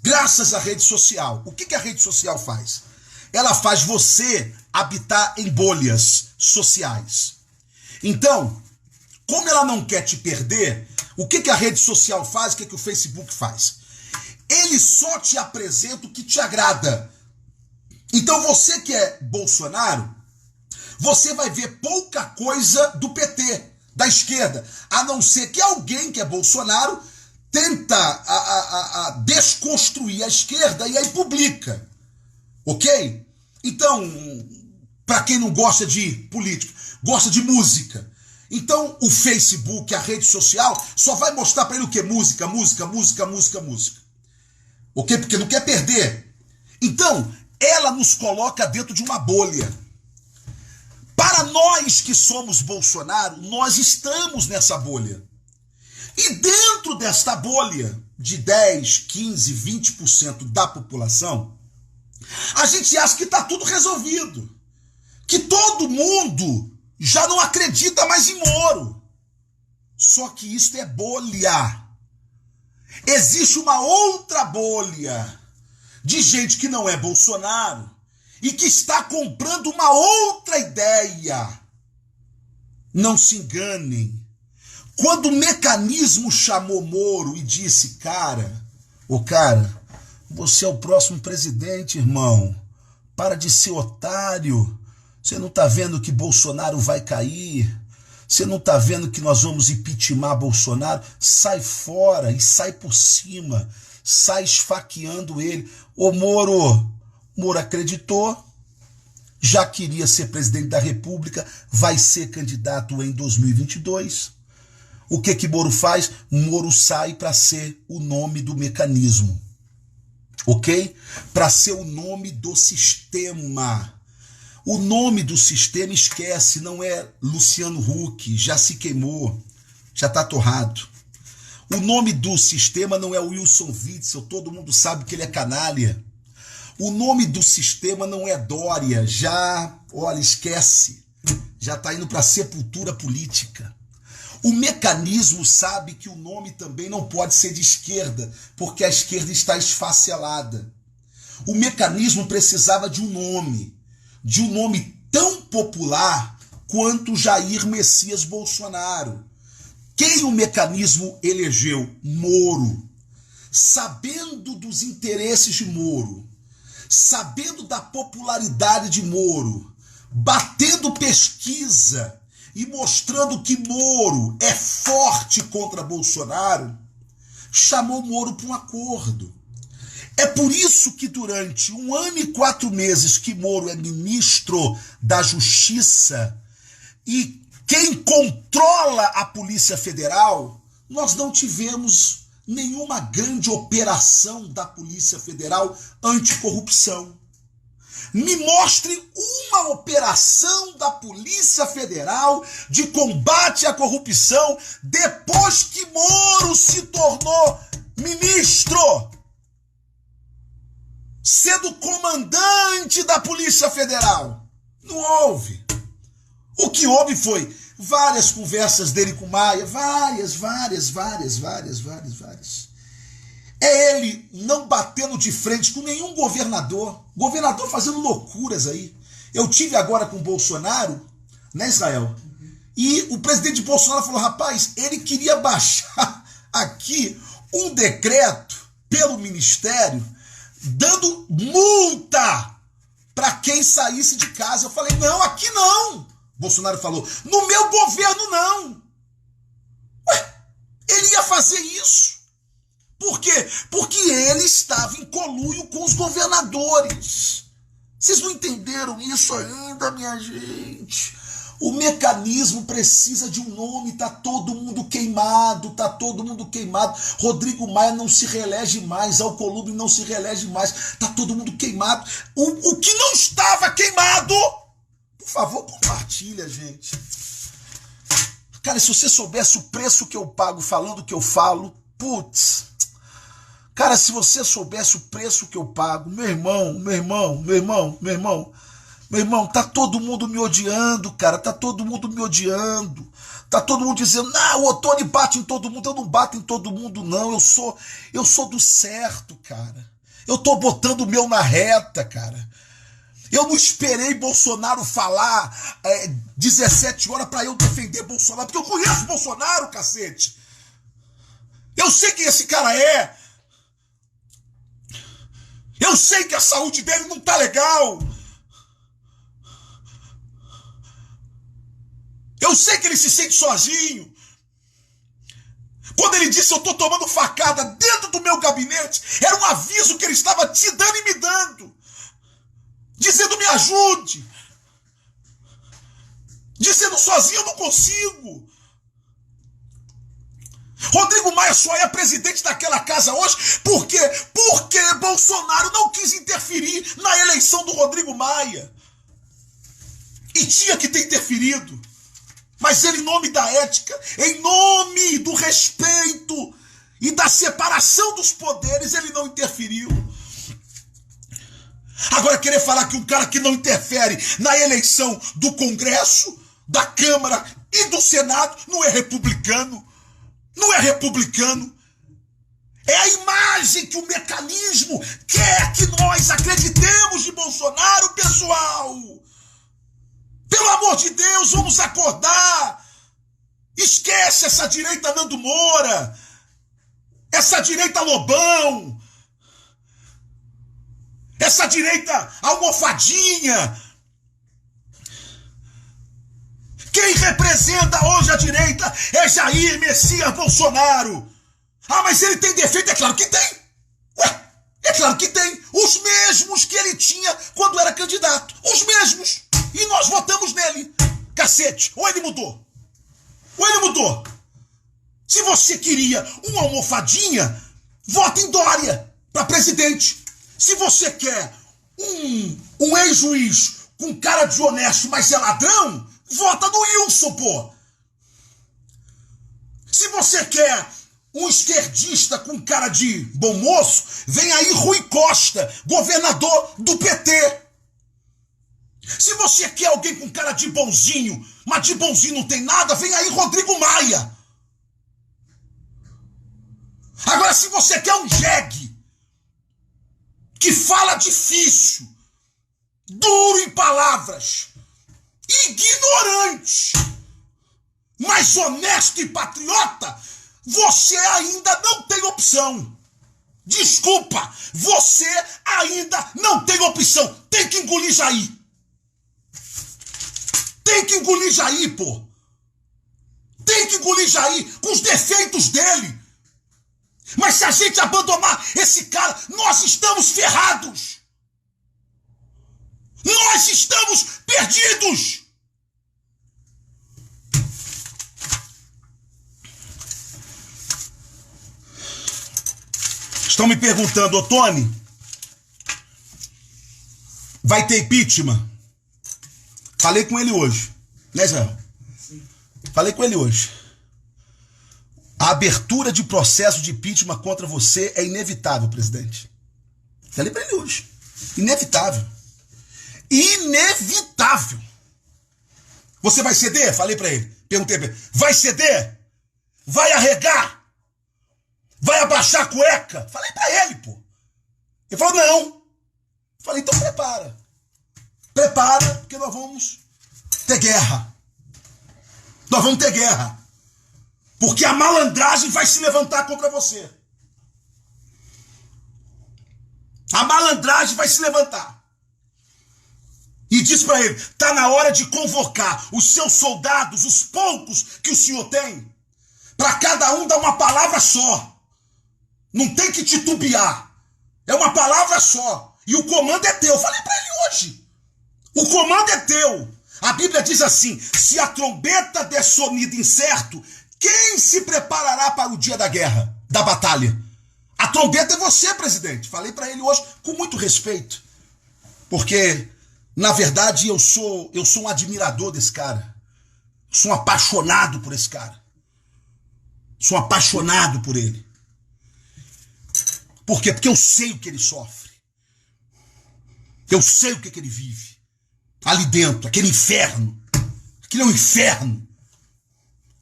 Graças à rede social. O que a rede social faz? Ela faz você habitar em bolhas sociais. Então, como ela não quer te perder, o que a rede social faz, o que o Facebook faz? Ele só te apresenta o que te agrada. Então você que é Bolsonaro, você vai ver pouca coisa do PT, da esquerda, a não ser que alguém que é Bolsonaro tenta a desconstruir a esquerda e aí publica. Ok? Então, para quem não gosta de política, gosta de música, então o Facebook, a rede social, só vai mostrar para ele o quê? Música. Ok? Porque não quer perder. Então, ela nos coloca dentro de uma bolha. Para nós que somos Bolsonaro, nós estamos nessa bolha. E dentro desta bolha de 10, 15, 20% da população, a gente acha que está tudo resolvido. Que todo mundo já não acredita mais em Moro. Só que isso é bolha. Existe uma outra bolha de gente que não é Bolsonaro e que está comprando uma outra ideia. Não se enganem. Quando o mecanismo chamou Moro e disse, cara, você é o próximo presidente, irmão. Para de ser otário. Você não está vendo que Bolsonaro vai cair? Você não está vendo que nós vamos impeachmentar Bolsonaro? Sai fora e sai por cima. Sai esfaqueando ele. Ô Moro acreditou, já queria ser presidente da República, vai ser candidato em 2022. O que Moro faz? Moro sai para ser o nome do mecanismo. Ok? Para ser o nome do sistema. O nome do sistema, esquece, não é Luciano Huck, já se queimou, já está torrado. O nome do sistema não é Wilson Witzel, todo mundo sabe que ele é canalha. O nome do sistema não é Dória, já, olha, esquece, já está indo para a sepultura política. O mecanismo sabe que o nome também não pode ser de esquerda, porque a esquerda está esfacelada. O mecanismo precisava de um nome tão popular quanto Jair Messias Bolsonaro. Quem o mecanismo elegeu? Moro. Sabendo dos interesses de Moro, sabendo da popularidade de Moro, batendo pesquisa e mostrando que Moro é forte contra Bolsonaro, chamou Moro para um acordo. É por isso que durante 1 ano e 4 meses que Moro é ministro da Justiça e quem controla a Polícia Federal, nós não tivemos nenhuma grande operação da Polícia Federal anticorrupção. Me mostre uma operação da Polícia Federal de combate à corrupção depois que Moro se tornou ministro, sendo comandante da Polícia Federal. Não houve. O que houve foi várias conversas dele com Maia, várias. É ele não batendo de frente com nenhum governador fazendo loucuras aí. Eu tive agora com o Bolsonaro, né, Israel? E o presidente Bolsonaro falou, rapaz, ele queria baixar aqui um decreto pelo Ministério dando multa para quem saísse de casa. Eu falei, não, aqui não. Bolsonaro falou, no meu governo não. Ué, ele ia fazer isso. Por quê? Porque ele estava em conluio com os governadores. Vocês não entenderam isso ainda, minha gente? O mecanismo precisa de um nome, tá todo mundo queimado. Rodrigo Maia não se reelege mais, Alcolumbre não se reelege mais, tá todo mundo queimado. O que não estava queimado, por favor, compartilha, gente. Cara, se você soubesse o preço que eu pago falando o que eu falo, putz. Cara, se você soubesse o preço que eu pago, meu irmão, tá todo mundo me odiando, cara, tá todo mundo me odiando. Tá todo mundo dizendo, não, o Ottoni bate em todo mundo. Eu não bato em todo mundo, não. Eu sou do certo, cara. Eu tô botando o meu na reta, cara. Eu não esperei Bolsonaro falar 17 horas para eu defender Bolsonaro, porque eu conheço Bolsonaro, cacete. Eu sei quem esse cara é. Eu sei que a saúde dele não tá legal. Eu sei que ele se sente sozinho. Quando ele disse eu tô tomando facada dentro do meu gabinete, era um aviso que ele estava te dando e me dando. Dizendo me ajude. Dizendo sozinho eu não consigo. Rodrigo Maia só é presidente daquela casa hoje porque Bolsonaro não quis interferir na eleição do Rodrigo Maia. E tinha que ter interferido. Mas ele, em nome da ética, em nome do respeito e da separação dos poderes, ele não interferiu. Agora, querer falar que um cara que não interfere na eleição do Congresso, da Câmara e do Senado não é republicano. Não é republicano. É a imagem que o mecanismo quer que nós acreditemos de Bolsonaro, pessoal. Pelo amor de Deus, vamos acordar. Esquece essa direita Nando Moura, essa direita Lobão, essa direita almofadinha. Quem representa hoje a direita é Jair Messias Bolsonaro. Ah, mas ele tem defeito? É claro que tem. Ué, é claro que tem. Os mesmos que ele tinha quando era candidato. Os mesmos. E nós votamos nele. Cacete. Ou ele mudou. Ou ele mudou. Se você queria uma almofadinha, vota em Dória para presidente. Se você quer um ex-juiz com cara de honesto, mas é ladrão, vota no Wilson, pô. Se você quer um esquerdista com cara de bom moço, vem aí Rui Costa, governador do PT. Se você quer alguém com cara de bonzinho, mas de bonzinho não tem nada, vem aí Rodrigo Maia. Agora, se você quer um jegue que fala difícil, duro em palavras, ignorante, mas honesto e patriota, você ainda não tem opção. Desculpa, você ainda não tem opção. Tem que engolir Jair. Tem que engolir Jair, pô. Tem que engolir Jair com os defeitos dele. Mas se a gente abandonar esse cara, nós estamos ferrados. Nós estamos perdidos. Estão me perguntando, ô Tony, vai ter impeachment? Falei com ele hoje, né, Israel? Sim. Falei com ele hoje. A abertura de processo de impeachment contra você é inevitável, presidente. Falei para ele hoje. Inevitável. Inevitável. Você vai ceder? Falei para ele. Perguntei para ele. Vai ceder? Vai arregar? Vai abaixar a cueca? Falei pra ele, pô. Ele falou, não. Falei, então prepara. Prepara, porque nós vamos ter guerra. Nós vamos ter guerra. Porque a malandragem vai se levantar contra você. A malandragem vai se levantar. E diz pra ele, tá na hora de convocar os seus soldados, os poucos que o senhor tem, pra cada um dar uma palavra só. Não tem que titubear. É uma palavra só. E o comando é teu. Falei para ele hoje. O comando é teu. A Bíblia diz assim, se a trombeta der sonido incerto, quem se preparará para o dia da guerra, da batalha? A trombeta é você, presidente. Falei para ele hoje com muito respeito. Porque, na verdade, eu sou um admirador desse cara. Sou um apaixonado por esse cara. Sou apaixonado por ele. Por quê? Porque eu sei o que ele sofre. Eu sei o que ele vive. Ali dentro, aquele inferno. Aquilo é um inferno.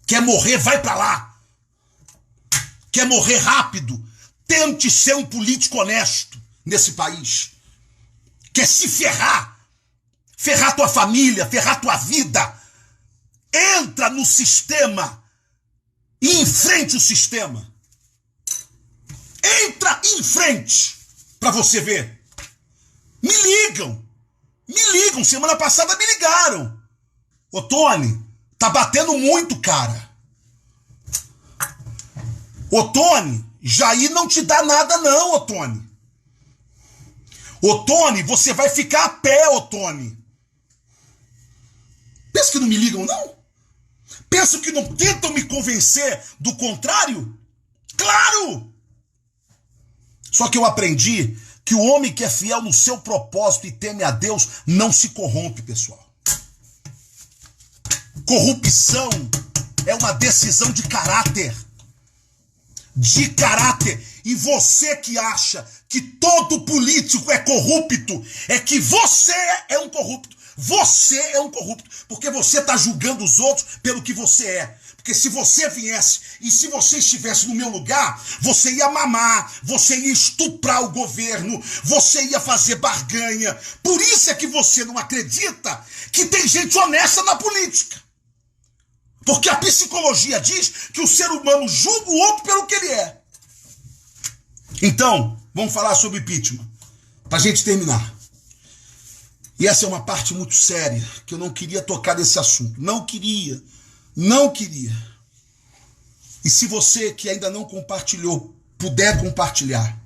Quer morrer, vai pra lá. Quer morrer rápido, tente ser um político honesto nesse país. Quer se ferrar. Ferrar tua família, ferrar tua vida. Entra no sistema e enfrente o sistema. Entra em frente para você ver. Me ligam, semana passada me ligaram. Ô Tony, tá batendo muito, cara. Ô Tony, Jair não te dá nada não, ô Tony. Ô Tony, você vai ficar a pé, ô Tony. Pensa que não me ligam não? Pensa que não tentam me convencer do contrário? Claro! Só que eu aprendi que o homem que é fiel no seu propósito e teme a Deus não se corrompe, pessoal. Corrupção é uma decisão de caráter. De caráter. E você que acha que todo político é corrupto, é que você é um corrupto. Você é um corrupto. Porque você está julgando os outros pelo que você é. Porque se você viesse e se você estivesse no meu lugar, você ia mamar, você ia estuprar o governo, você ia fazer barganha. Por isso é que você não acredita que tem gente honesta na política. Porque a psicologia diz que o ser humano julga o outro pelo que ele é. Então, vamos falar sobre impeachment. para a gente terminar. E essa é uma parte muito séria, que eu não queria tocar nesse assunto. Não queria. E se você que ainda não compartilhou, puder compartilhar,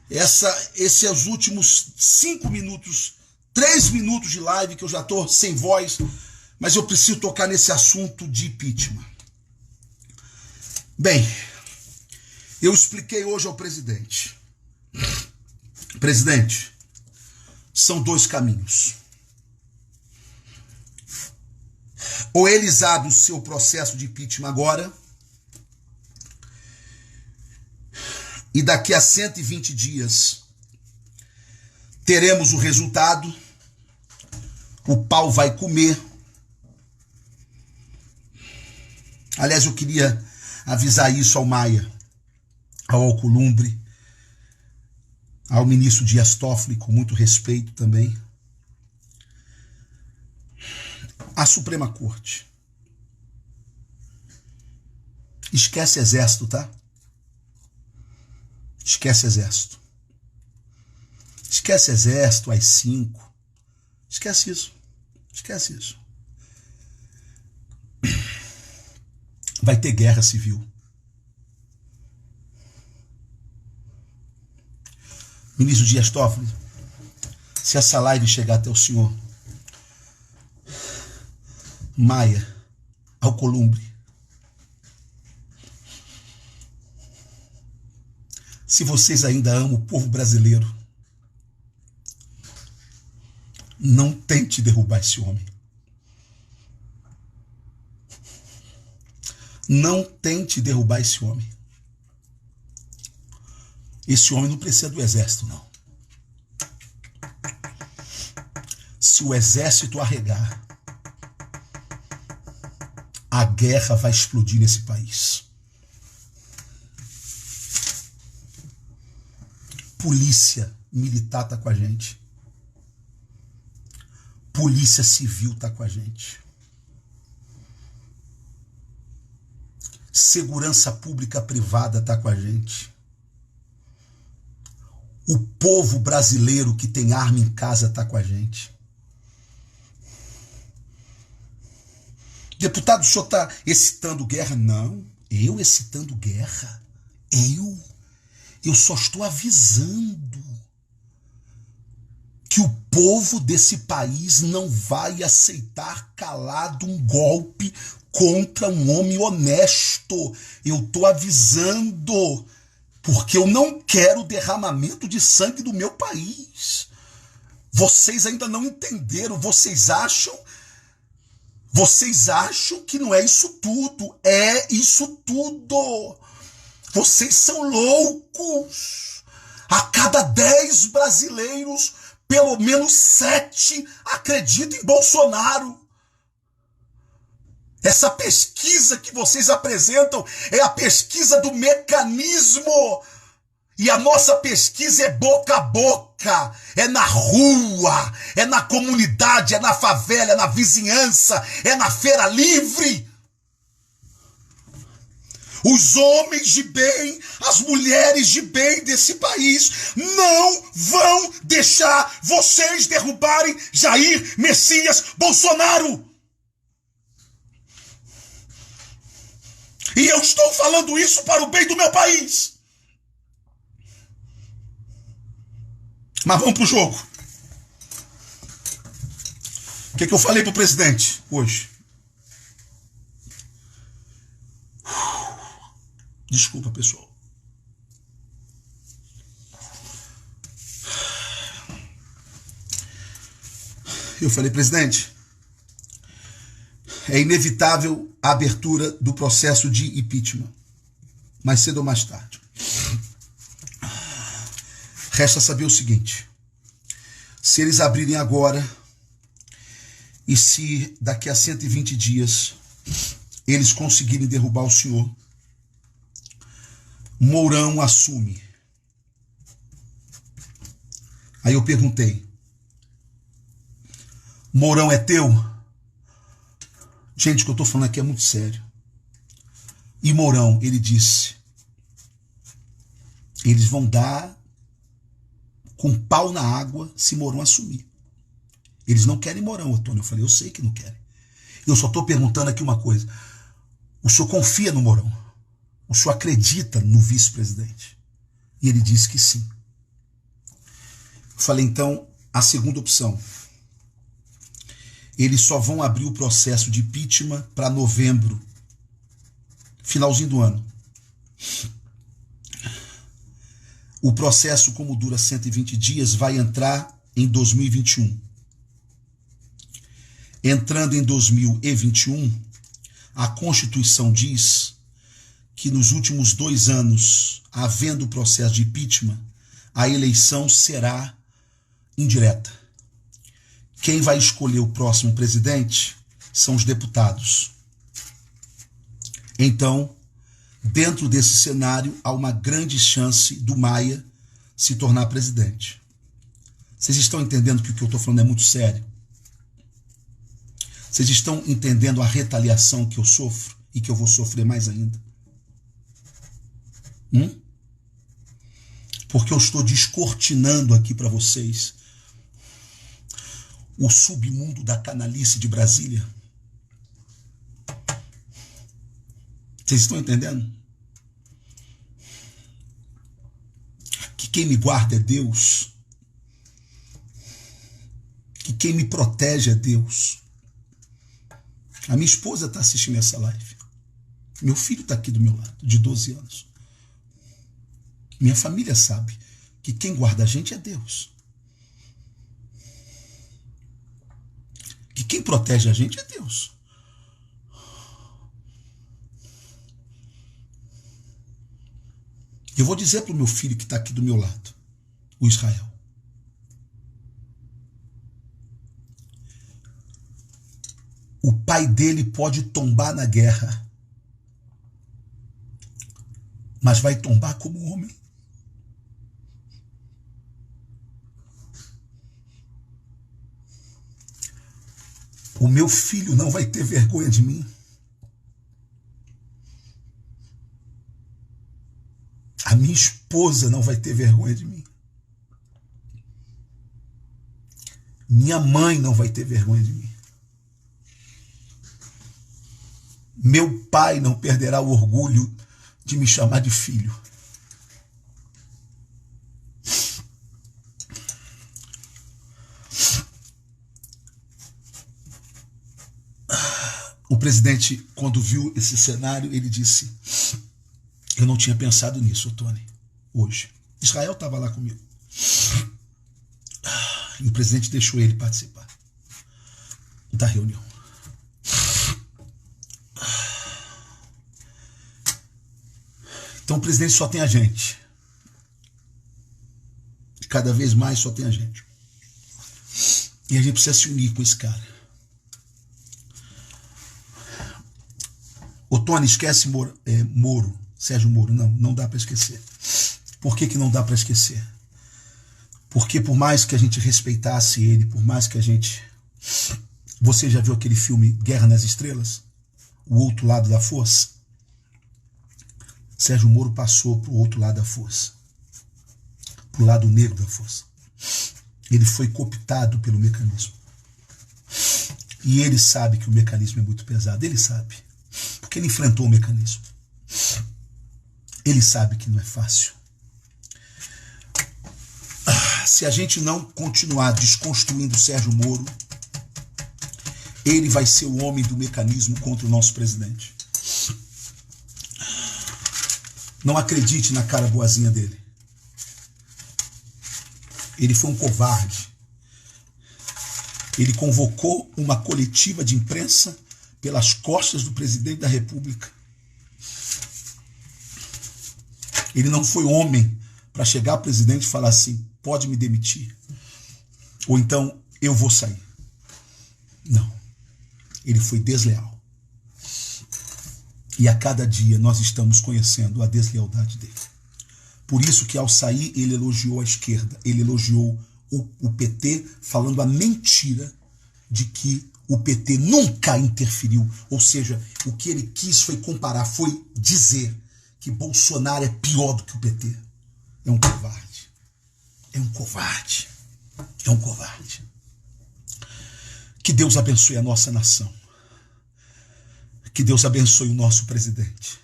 esses últimos 5 minutos, 3 minutos de live, que eu já estou sem voz, mas eu preciso tocar nesse assunto de impeachment. Bem, eu expliquei hoje ao presidente. Presidente, são 2 caminhos. Ou eles abrem o seu processo de impeachment agora, e daqui a 120 dias teremos o resultado, o pau vai comer. Aliás, eu queria avisar isso ao Maia, ao Alcolumbre, ao ministro Dias Toffoli, com muito respeito também. A Suprema Corte. Esquece exército, tá? Esquece exército. Esquece exército, AI-5. Esquece isso. Esquece isso. Vai ter guerra civil. Ministro Dias Toffoli, se essa live chegar até o senhor, Maia, Alcolumbre, se vocês ainda amam o povo brasileiro, não tente derrubar esse homem. Não tente derrubar esse homem. Esse homem não precisa do exército, não. Se o exército arregar, a guerra vai explodir nesse país. Polícia militar está com a gente. Polícia civil está com a gente. Segurança pública privada está com a gente. O povo brasileiro que tem arma em casa está com a gente. Deputado, o senhor está excitando guerra? Não, eu excitando guerra? Eu só estou avisando que o povo desse país não vai aceitar calado um golpe contra um homem honesto. Eu estou avisando, porque eu não quero derramamento de sangue do meu país. Vocês ainda não entenderam, vocês acham que não é isso tudo. É isso tudo. Vocês são loucos. A cada 10 brasileiros, pelo menos 7 acreditam em Bolsonaro. Essa pesquisa que vocês apresentam é a pesquisa do mecanismo. E a nossa pesquisa é boca a boca, é na rua, é na comunidade, é na favela, é na vizinhança, é na feira livre. Os homens de bem, as mulheres de bem desse país não vão deixar vocês derrubarem Jair Messias Bolsonaro. E eu estou falando isso para o bem do meu país. Mas vamos para o jogo. O que eu falei para o presidente hoje? Desculpa, pessoal. Eu falei, presidente, é inevitável a abertura do processo de impeachment, mais cedo ou mais tarde. Resta saber o seguinte: se eles abrirem agora e se daqui a 120 dias eles conseguirem derrubar o senhor, Mourão assume. Aí eu perguntei: Mourão é teu? Gente, o que eu estou falando aqui é muito sério. E Mourão, ele disse: eles vão dar com pau na água se Mourão assumir. Eles não querem Mourão, Otônio. Eu falei, eu sei que não querem. Eu só estou perguntando aqui uma coisa. O senhor confia no Mourão? O senhor acredita no vice-presidente? E ele disse que sim. Eu falei, então, a segunda opção. Eles só vão abrir o processo de impeachment para novembro, finalzinho do ano. O processo, como dura 120 dias, vai entrar em 2021. Entrando em 2021, a Constituição diz que nos últimos 2 anos, havendo o processo de impeachment, a eleição será indireta. Quem vai escolher o próximo presidente são os deputados. Então, dentro desse cenário, há uma grande chance do Maia se tornar presidente. Vocês estão entendendo que o que eu estou falando é muito sério? Vocês estão entendendo a retaliação que eu sofro e que eu vou sofrer mais ainda? Porque eu estou descortinando aqui para vocês o submundo da canalice de Brasília. Vocês estão entendendo? Que quem me guarda é Deus. Que quem me protege é Deus. A minha esposa está assistindo essa live. Meu filho está aqui do meu lado, de 12 anos. Minha família sabe que quem guarda a gente é Deus. Que quem protege a gente é Deus. Eu vou dizer para o meu filho que está aqui do meu lado, o Israel. O pai dele pode tombar na guerra, mas vai tombar como homem. O meu filho não vai ter vergonha de mim. A minha esposa não vai ter vergonha de mim. Minha mãe não vai ter vergonha de mim. Meu pai não perderá o orgulho de me chamar de filho. O presidente, quando viu esse cenário, ele disse: eu não tinha pensado nisso, Tony, hoje. Israel estava lá comigo. E o presidente deixou ele participar da reunião. Então o presidente só tem a gente. Cada vez mais só tem a gente. E a gente precisa se unir com esse cara. Ô Tony, esquece Moro, Sérgio Moro. Não dá para esquecer. Por que não dá para esquecer? Porque por mais que a gente respeitasse ele, por mais que a gente... Você já viu aquele filme Guerra nas Estrelas? O Outro Lado da Força? Sérgio Moro passou para o outro lado da força. Para o lado negro da força. Ele foi cooptado pelo mecanismo. E ele sabe que o mecanismo é muito pesado. Ele sabe. Porque ele enfrentou o mecanismo. Ele sabe que não é fácil. Se a gente não continuar desconstruindo Sérgio Moro, ele vai ser o homem do mecanismo contra o nosso presidente. Não acredite na cara boazinha dele. Ele foi um covarde. Ele convocou uma coletiva de imprensa pelas costas do presidente da República. Ele não foi homem para chegar ao presidente e falar assim: pode me demitir. Ou então, eu vou sair. Não. Ele foi desleal. E a cada dia nós estamos conhecendo a deslealdade dele. Por isso que ao sair ele elogiou a esquerda, ele elogiou o PT, falando a mentira de que o PT nunca interferiu. Ou seja, o que ele quis foi comparar, foi dizer que Bolsonaro é pior do que o PT. É um covarde. é um covarde. É um covarde. Que Deus abençoe a nossa nação. Que Deus abençoe o nosso presidente.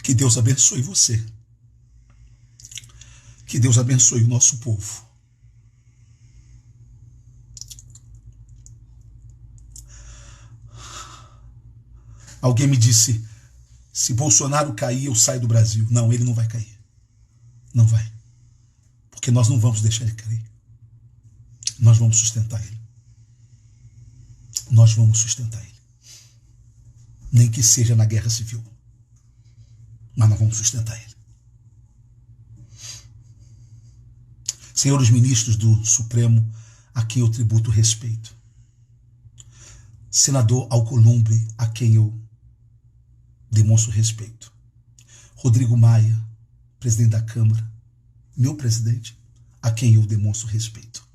Que Deus abençoe você. Que Deus abençoe o nosso povo. Alguém me disse, se Bolsonaro cair, eu saio do Brasil. Não, ele não vai cair. Não vai. Porque nós não vamos deixar ele cair. Nós vamos sustentar ele. Nós vamos sustentar ele. Nem que seja na guerra civil. Mas nós vamos sustentar ele. Senhores ministros do Supremo, a quem eu tributo respeito. Senador Alcolumbre, a quem eu demonstro respeito. Rodrigo Maia, presidente da Câmara, meu presidente, a quem eu demonstro respeito.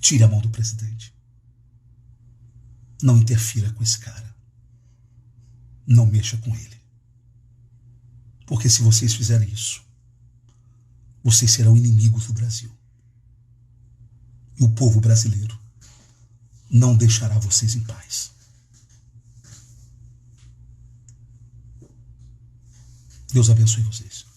Tire a mão do presidente. Não interfira com esse cara. Não mexa com ele. Porque se vocês fizerem isso, vocês serão inimigos do Brasil. E o povo brasileiro não deixará vocês em paz. Deus abençoe vocês.